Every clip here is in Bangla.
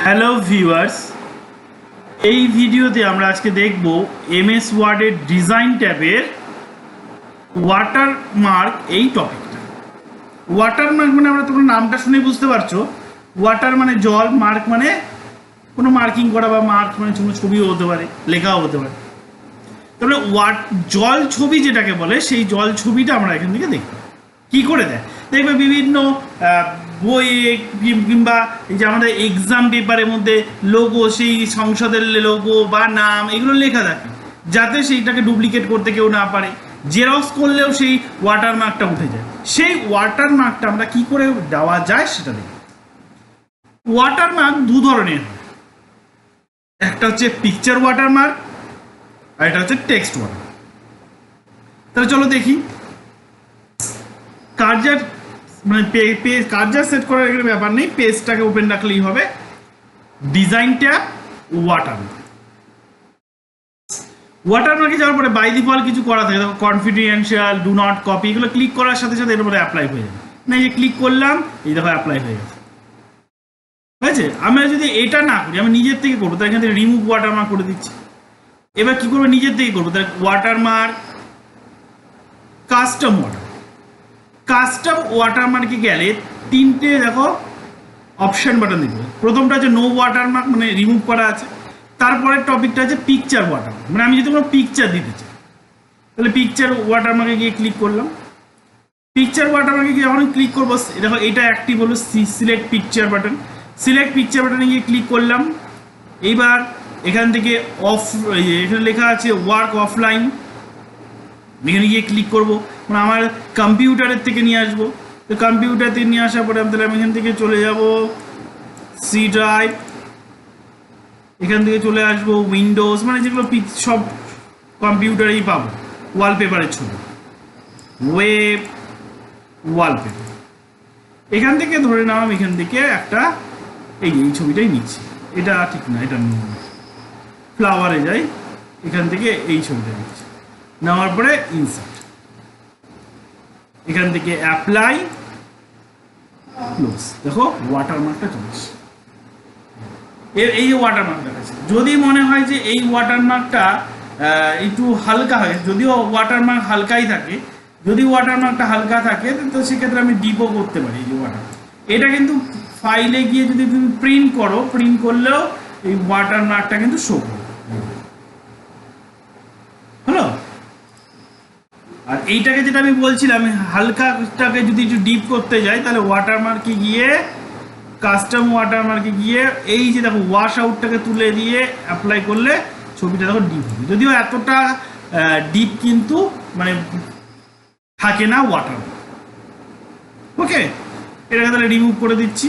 হ্যালো ভিউয়ার্স, এই ভিডিওতে আমরা আজকে দেখব এমএস ওয়ার্ডের ডিজাইন ট্যাবের ওয়াটারমার্ক এই টপিকটা। ওয়াটারমার্ক মানে আমরা তোমরা নামটা শুনে বুঝতে পারছো, ওয়াটার মানে জল, মার্ক মানে কোনো মার্কিং করা বা মার্ক মানে কোনো ছবিও হতে পারে, লেখাও হতে পারে। তাহলে জল ছবি যেটাকে বলে সেই জল ছবিটা আমরা এখান থেকে দেখব। কী করে দেয় দেখবে বিভিন্ন বইয়ে কিংবা এই যে আমাদের এক্সাম পেপারের মধ্যে লোগো, সেই সংসদের লোগো বা নাম এগুলো লেখা থাকে, যাতে সেইটাকে ডুপ্লিকেট করতে কেউ না পারে। জেরক্স করলেও সেই ওয়াটারমার্কটা উঠে যায়। সেই ওয়াটারমার্কটা আমরা কি করে দেওয়া যায় সেটা দেখি। ওয়াটারমার্ক দু ধরনের, একটা হচ্ছে পিকচার ওয়াটারমার্ক আর এটা হচ্ছে টেক্সট ওয়াটারমার্ক। তাহলে চলো দেখি। কার্জার মানে কার্জার সেট করার এখানে ব্যাপার নেই, পেজটাকে ওপেন রাখলেই হবে। Design tab, watermark. ওয়াটারমার্কে যাওয়ার পরে বাই ডিফল্ট কিছু করা থাকে, দেখো কনফিডেন্সিয়াল, ডু নট কপি, এগুলো ক্লিক করার সাথে সাথে এর উপরে অ্যাপ্লাই হয়ে যাবে। না এই যে ক্লিক করলাম, এই দেখো অ্যাপ্লাই হয়ে গেছে। ঠিক আছে, আমরা যদি এটা না করি, আমি নিজের থেকে করবো, তাই এখান থেকে রিমুভ ওয়াটারমার্ক করে দিচ্ছি। এবার কি করবো, নিজের থেকে করবো, তাই ওয়াটারমার্ক, কাস্টম ওয়াটার। কাস্টম ওয়াটারমার্কে গেলে তিনটে দেখো অপশন বাটন দিতে হবে। প্রথমটা হচ্ছে নো ওয়াটারমার্ক, মানে রিমুভ করা আছে। তারপরের টপিকটা আছে পিকচার ওয়াটারমার্ক, মানে আমি যদি কোনো পিকচার দিতে চাই তাহলে পিকচার ওয়াটারমার্কে গিয়ে ক্লিক করলাম। পিকচার ওয়াটারমার্কে গিয়ে যখন ক্লিক করবো, দেখো এটা অ্যাক্টিভ হলো, select picture button. Select picture বাটনে গিয়ে ক্লিক করলাম। এইবার এখান থেকে এখানে লেখা আছে ওয়ার্ক অফলাইন, এখানে গিয়ে ক্লিক করবো, মানে আমার কম্পিউটারের থেকে নিয়ে আসবো। তো কম্পিউটার থেকে নিয়ে আসার পরে তাহলে আমি এখান থেকে চলে যাব সি ড্রাইভ, এখান থেকে চলে আসবো উইন্ডোজ, মানে যেগুলো সব কম্পিউটারেই পাবো। ওয়ালপেপারের ছবি, ওয়েব ওয়ালপেপার, এখান থেকে ধরে নাও এখান থেকে একটা এই ছবিটাই নিচ্ছি। এটা ঠিক না, এটা ফ্লাওয়ারে যাই, এখান থেকে এই ছবিটা নিচ্ছি। নেওয়ার পরে ইনসার্ট, এখান থেকে অ্যাপ্লাই, ক্লোজ। দেখো ওয়াটারমার্কটা চলছে। এই ওয়াটারমার্ক দেখাচ্ছে। যদি মনে হয় যে এই ওয়াটারমার্কটা একটু হালকা হয়, যদিও ওয়াটারমার্ক হালকাই থাকে, যদি ওয়াটারমার্কটা হালকা থাকে তো সেক্ষেত্রে আমি ডিপও করতে পারি। এই যে ওয়াটারমার্ক, এটা কিন্তু ফাইলে গিয়ে যদি তুমি প্রিন্ট করো, প্রিন্ট করলেও এই ওয়াটারমার্কটা কিন্তু শো করবে। হলো। আর এইটাকে যেটা আমি বলছিলাম, হালকাটাকে যদি একটু ডিপ করতে যাই তাহলে ওয়াটারমার্কে গিয়ে, কাস্টম ওয়াটারমার্কে গিয়ে এই যে দেখো ওয়াশ আউটটাকে তুলে দিয়ে অ্যাপ্লাই করলে ছবিটা দেখো ডিপ হবে। যদিও এতটা ডিপ কিন্তু মানে থাকে না ওয়াটারমার্ক। ওকে, এটাকে তাহলে রিমুভ করে দিচ্ছি,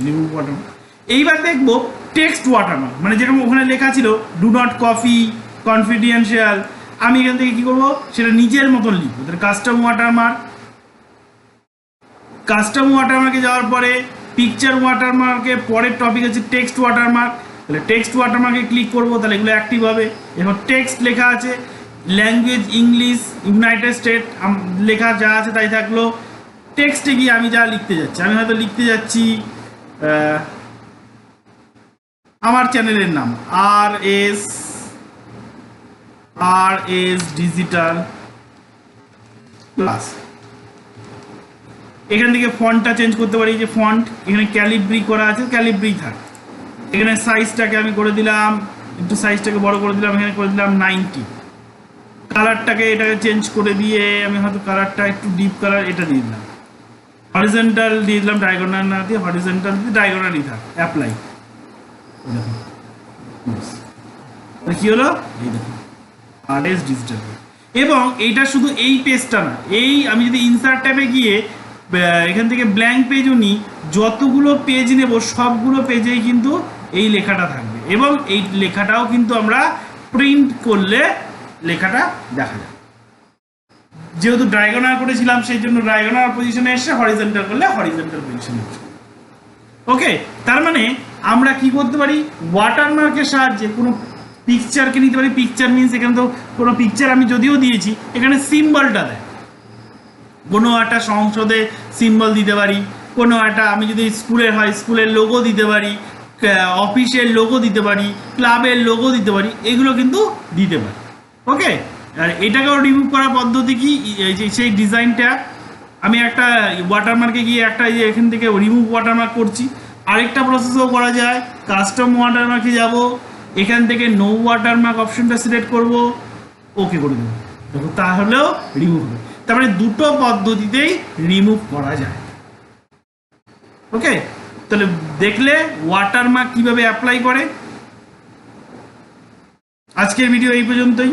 রিমুভ ওয়াটারমার্ক। এইবার দেখবো টেক্সট ওয়াটারমার্ক, মানে যেরকম ওখানে লেখা ছিল ডু নট কপি, কনফিডেন্সিয়াল, আমি এখান থেকে কি করবো সেটা নিজের মতন লিখবো। তাহলে কাস্টম ওয়াটারমার্ক, কাস্টম ওয়াটারমার্কে যাওয়ার পরে পিকচার ওয়াটারমার্কে পরের টপিক আছে টেক্সট ওয়াটারমার্ক। তাহলে টেক্সট ওয়াটারমার্কে ক্লিক করবো, তাহলে এগুলো অ্যাক্টিভ হবে। এবার টেক্সট লেখা আছে, ল্যাঙ্গুয়েজ ইংলিশ, ইউনাইটেড স্টেট লেখা যা আছে তাই থাকলো। টেক্সটে গিয়ে আমি যা লিখতে যাচ্ছি, আমি হয়তো লিখতে যাচ্ছি আমার চ্যানেলের নাম আর এস ডিজিটাল ক্লাস। এখান থেকে ফন্টটা চেঞ্জ করতে পারি, যে ফন্ট এখানে ক্যালিব্রি করা আছে, ক্যালিব্রি থাক। এখানে সাইজটাকে আমি করে দিলাম, একটু সাইজটাকে বড় করে দিলাম, এখানে করে দিলাম 90। কালারটাকে এটাকে চেঞ্জ করে দিয়ে আমি হয়তো কালারটা একটু ডিপ কালার এটা দিয়ে দিলাম, হরিজন্টাল দিয়ে দিলাম, ডায়াগোনাল না দিয়ে হরিজন্টাল দিয়ে ডায়াগোনালই থাক। অ্যাপ্লাই, কি হলো এই দেখুন আরএস ডিজিটাল। এবং এইটা শুধু এই পেজটা না, এই আমি যদি ইনসার্ট ট্যাবে গিয়ে এখান থেকে ব্ল্যাঙ্ক পেজও নিই, যতগুলো পেজ নেব সবগুলো পেজেই কিন্তু এই লেখাটা থাকবে। এবং এই লেখাটাও কিন্তু আমরা প্রিন্ট করলে লেখাটা দেখা যায়। যেহেতু ডায়াগোনাল করেছিলাম সেই জন্য ডায়াগোনাল পজিশনে এসে হরিজন্টাল করলে হরিজন্টাল পজিশনে এসে। ওকে, তার মানে আমরা কি করতে পারি, ওয়াটারমার্কের সাহায্যে কোনো পিকচারকে নিতে পারি। পিকচার মিনস এখানে তো কোনো পিকচার আমি যদিও দিয়েছি, এখানে সিম্বলটা দেয়, কোনো একটা সংসদে সিম্বল দিতে পারি, কোনো একটা, আমি যদি স্কুলের হয় স্কুলের লোগো দিতে পারি, অফিসের লোগো দিতে পারি, ক্লাবের লোগো দিতে পারি, এগুলো কিন্তু দিতে পারি। ওকে, আর এটাকেও রিমুভ করার পদ্ধতি কি, এই যে সেই ডিজাইন ট্যাব, আমি একটা ওয়াটারমার্কে গিয়ে একটা এই যে এখান থেকে রিমুভ ওয়াটারমার্ক করছি। আরেকটা প্রসেসও করা যায়, কাস্টম ওয়াটারমার্কে যাব, এখান থেকে নো ওয়াটারমার্ক অপশনটা সিলেক্ট করব, ওকে করে দেবো, দেখো তাহলেও রিমুভ হবে। তার মানে দুটো পদ্ধতিতেই রিমুভ করা যায়। ওকে, তাহলে দেখলে ওয়াটারমার্ক কিভাবে অ্যাপ্লাই করে। আজকের ভিডিও এই পর্যন্তই।